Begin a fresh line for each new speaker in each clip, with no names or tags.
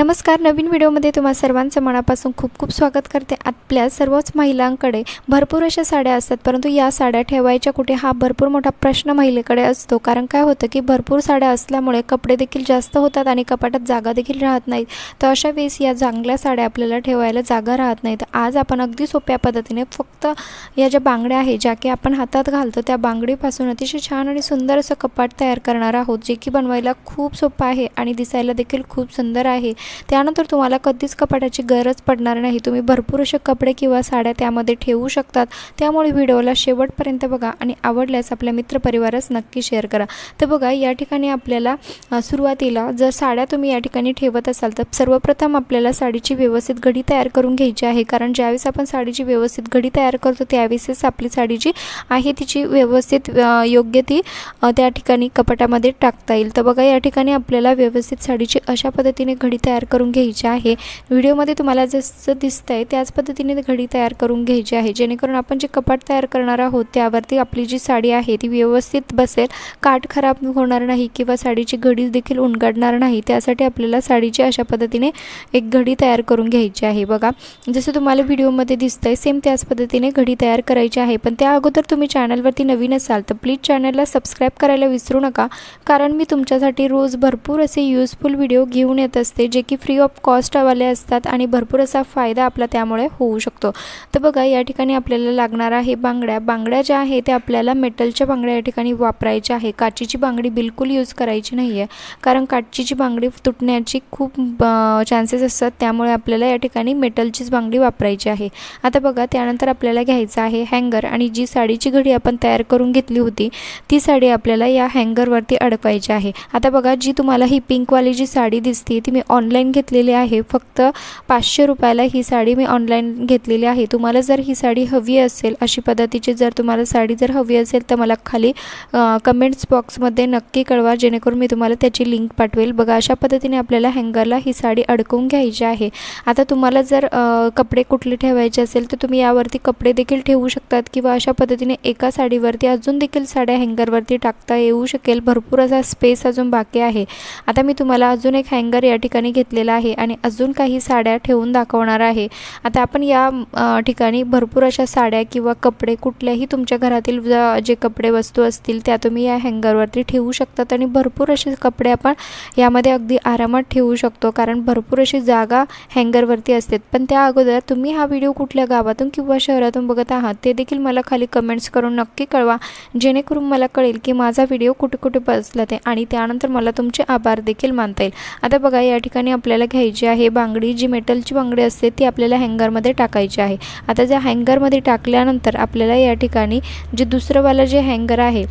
नमस्कार, नवीन व्हिडिओमध्ये तुम्हा सर्वांचं मनापासून खूप खूप स्वागत करते। आपल्या सर्वच महिलांकडे भरपूर अशा साड्या असतात, परंतु या साड्या ठेवायच्या कुठे हा भरपूर मोठा प्रश्न महिलेकडे असतो। कारण काय होतं की भरपूर साड्या असल्यामुळे कपडे देखील जास्त होतात आणि कपाटात जागा देखील राहत नाही। तर अशा वेळेस या चांगल्या साड्या आपल्याला ठेवायला जागा राहत नाही। तर आज आपण अगदी सोप्या पद्धतीने फक्त या ज्या बांगड्या आहेत, ज्या की आपण हातात घालतो, त्या बांगडीपासून अतिशय छान आणि सुंदर असं कपाट तयार करणार आहोत, जे की बनवायला खूप सोपं आहे आणि दिसायला देखील खूप सुंदर आहे। त्यानंतर तुम्हाला कधीच कपाटाची गरज पडणार नाही। तुम्ही भरपूर असे कपडे किंवा साड्या त्यामध्ये ठेवू शकतात। त्यामुळे व्हिडिओला शेवटपर्यंत बघा आणि आवडल्यास आपल्या मित्रपरिवारास नक्की शेअर करा। तर बघा, या ठिकाणी आपल्याला सुरुवातीला जर साड्या तुम्ही या ठिकाणी ठेवत असाल तर सर्वप्रथम आपल्याला साडीची व्यवस्थित घडी तयार करून घ्यायची आहे। कारण ज्यावेळेस आपण साडीची व्यवस्थित घडी तयार करतो त्यावेळेस आपली साडी जी आहे तिची व्यवस्थित योग्य ती त्या ठिकाणी कपाटामध्ये टाकता येईल। तर बघा, या ठिकाणी आपल्याला व्यवस्थित साडीची अशा पद्धतीने घडी तयार करून घ्यायची आहे। व्हिडिओमध्ये तुम्हाला जसं दिसतंय त्याच पद्धतीने घडी तयार करून घ्यायची आहे, जेणेकरून आपण जे कपाट तयार करणार आहोत त्यावरती आपली जी साडी आहे ती व्यवस्थित बसेल, काठ खराब होणार नाही किंवा साडीची घडी देखील उलगडणार नाही। त्यासाठी आपल्याला साडीची अशा पद्धतीने एक घडी तयार करून घ्यायची आहे। बघा, जसं तुम्हाला व्हिडिओमध्ये दिसतंय सेम त्याच पद्धतीने घडी तयार करायची आहे। पण त्या अगोदर तुम्ही चॅनलवरती नवीन असाल तर प्लीज चॅनलला सबस्क्राइब करायला विसरू नका, कारण मी तुमच्यासाठी रोज भरपूर असे यूजफुल व्हिडिओ घेऊन येत असते, जे की फ्री ऑफ कॉस्ट वाले असतात आणि भरपूर असा फायदा आपला त्यामुळे होऊ शकतो। तर बघा, या ठिकाणी आपल्याला लागणार आहे बांगड्या ज्या आहेत त्या आपल्याला मेटलच्या बांगड्या या ठिकाणी वापरायच्या आहे। काचेची बांगडी बिलकुल यूज करायची नाही आहे, कारण काचेची बांगडी तुटण्याची खूप चान्सेस असतात। त्यामुळे आपल्याला या ठिकाणी मेटलचीच बांगडी वापरायची आहे। आता बघा, त्यानंतर आपल्याला घ्यायचं आहे हँगर आणि जी साडीची घडी आपण तयार करून घेतली होती ती साडी आपल्याला या हँगरवरती अडकवायची आहे। आता बघा, जी तुम्हाला ही पिंकवाली जी साडी दिसते ती मी ऑनलाईन घेतलेली आहे। फक्त 500 रुपयाला ही साडी मी ऑनलाईन घेतलेली आहे। तुम्हाला जर ही साडी हवी असेल, अशी पद्धतीची जर तुम्हाला साडी जर हवी असेल तर मला खाली कमेंट्स बॉक्समध्ये नक्की कळवा, जेणेकरून मी तुम्हाला त्याची लिंक पाठवेल। बघा, अशा पद्धतीने आपल्याला हँगरला ही साडी अडकवून घ्यायची आहे। आता तुम्हाला जर कपडे कुठले ठेवायचे असेल तर तुम्ही यावरती कपडे देखील ठेवू शकतात किंवा अशा पद्धतीने एका साडीवरती अजून देखील साड्या हँगरवरती टाकता येऊ शकेल। भरपूर असा स्पेस अजून बाकी आहे। आता मी तुम्हाला अजून एक हँगर या ठिकाणी घेतलेला आहे आणि अजून काही साड्या ठेवून दाखवणार आहे। आता आपण या ठिकाणी भरपूर अशा साड्या किंवा कपडे कुठल्याही तुमच्या घरातील जे कपडे वस्तू असतील त्या तुम्ही या हँगरवरती ठेवू शकतात आणि भरपूर असे कपडे आपण यामध्ये अगदी आरामात ठेवू शकतो, कारण भरपूर अशी जागा हँगरवरती असते। पण त्या अगोदर तुम्ही हा व्हिडिओ कुठल्या गावातून किंवा शहरातून बघत आहात ते देखील मला खाली कमेंट्स करून नक्की कळवा, जेणेकरून मला कळेल की माझा व्हिडिओ कुठे कुठे पोहोचला ते, आणि त्यानंतर मला तुमचे आभार देखील मानता येईल। आता बघा, या ठिकाणी आपल्याला घ्यायची आहे बांगडी, जी मेटलची बांगडी असते ती आपल्याला हँगरमध्ये टाकायची आहे। आता ज्या हँगरमध्ये टाकल्यानंतर आपल्याला या ठिकाणी जे दुसरंवालं जे हँगर आहे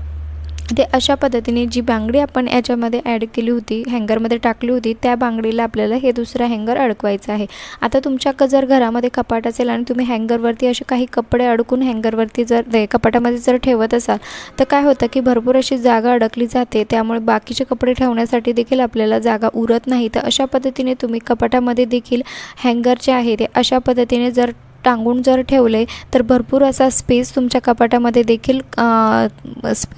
ते अशा पद्धतीने जी बांगडी आपण याच्यामध्ये ॲड केली होती, हँगरमध्ये टाकली होती, त्या बांगडीला आपल्याला हे दुसरा हँगर अडकवायचं आहे। आता तुमच्या जर घरामध्ये कपाट असेल आणि तुम्ही हँगरवरती असे काही कपडे अडकून हँगरवरती जर कपाटामध्ये जर ठेवत असाल तर काय होतं की भरपूर अशी जागा अडकली जाते, त्यामुळे बाकीचे कपडे ठेवण्यासाठी देखील आपल्याला जागा उरत नाही। तर अशा पद्धतीने तुम्ही कपाटामध्ये देखील हँगर जे आहे ते अशा पद्धतीने जर टांगून जर ठेवले तर भरपूर असा स्पेस तुमच्या कपाटामध्ये देखील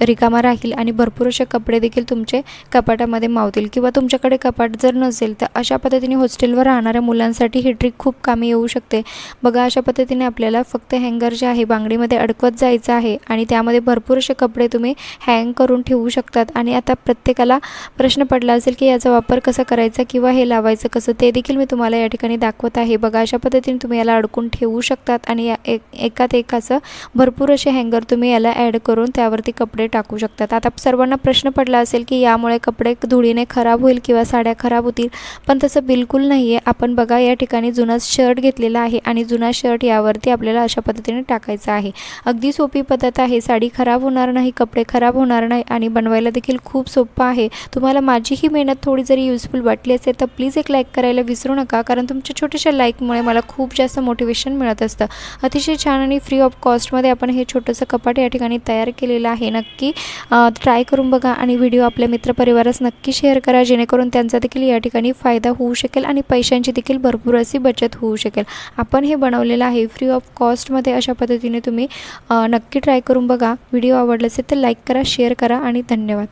रिकामा राहील आणि भरपूर असे कपडे देखील तुमचे कपाटामध्ये मावतील। किंवा तुमच्याकडे कपाट जर नसेल तर अशा पद्धतीने हॉस्टेलवर राहणाऱ्या मुलांसाठी ही ट्रिक खूप कामी येऊ शकते। बघा, अशा पद्धतीने आपल्याला फक्त हँगर जे आहे बांगडीमध्ये अडकवत जायचं आहे आणि त्यामध्ये भरपूर असे कपडे तुम्ही हँग करून ठेवू शकतात। आणि आता प्रत्येकाला प्रश्न पडला असेल की याचा वापर कसा करायचा किंवा हे लावायचं कसं, ते देखील मी तुम्हाला या ठिकाणी दाखवत आहे। बघा, अशा पद्धतीने तुम्ही याला अडकून ठेवू शकतात आणि एकात एक असं भरपूर असे हँगर तुम्ही याला ॲड करून त्यावरती कपडे टाकू शकतात। आता सर्वांना प्रश्न पडला असेल की यामुळे कपडे धुळीने खराब होईल किंवा साड्या खराब होतील, पण तसं बिलकुल नाही आहे। आपण बघा, या ठिकाणी जुना शर्ट घेतलेला आहे आणि जुना शर्ट यावरती आपल्याला अशा पद्धतीने टाकायचा आहे। अगदी सोपी पद्धत आहे, साडी खराब होणार नाही, कपडे खराब होणार नाही आणि बनवायला देखील खूप सोपं आहे। तुम्हाला माझी ही मेहनत थोडी जरी युजफुल वाटली असेल तर प्लीज एक लाईक करायला विसरू नका, कारण तुमच्या छोट्याशा लाईकमुळे मला खूप जास्त मोटिवेशन मिळत असतं। अतिशय छान आणि फ्री ऑफ कॉस्टमध्ये आपण हे छोटंसं कपाट या ठिकाणी तयार केलेलं आहे। नक्की ट्राय करून बघा आणि व्हिडिओ आपल्या मित्रपरिवारास नक्की शेअर करा, जेणेकरून त्यांचा देखील या ठिकाणी फायदा होऊ शकेल आणि पैशांची देखील भरपूर अशी बचत होऊ शकेल। आपण हे बनवलेलं आहे फ्री ऑफ कॉस्टमध्ये। अशा पद्धतीने तुम्ही नक्की ट्राय करून बघा। व्हिडिओ आवडला असेल तर लाईक करा, शेअर करा आणि धन्यवाद।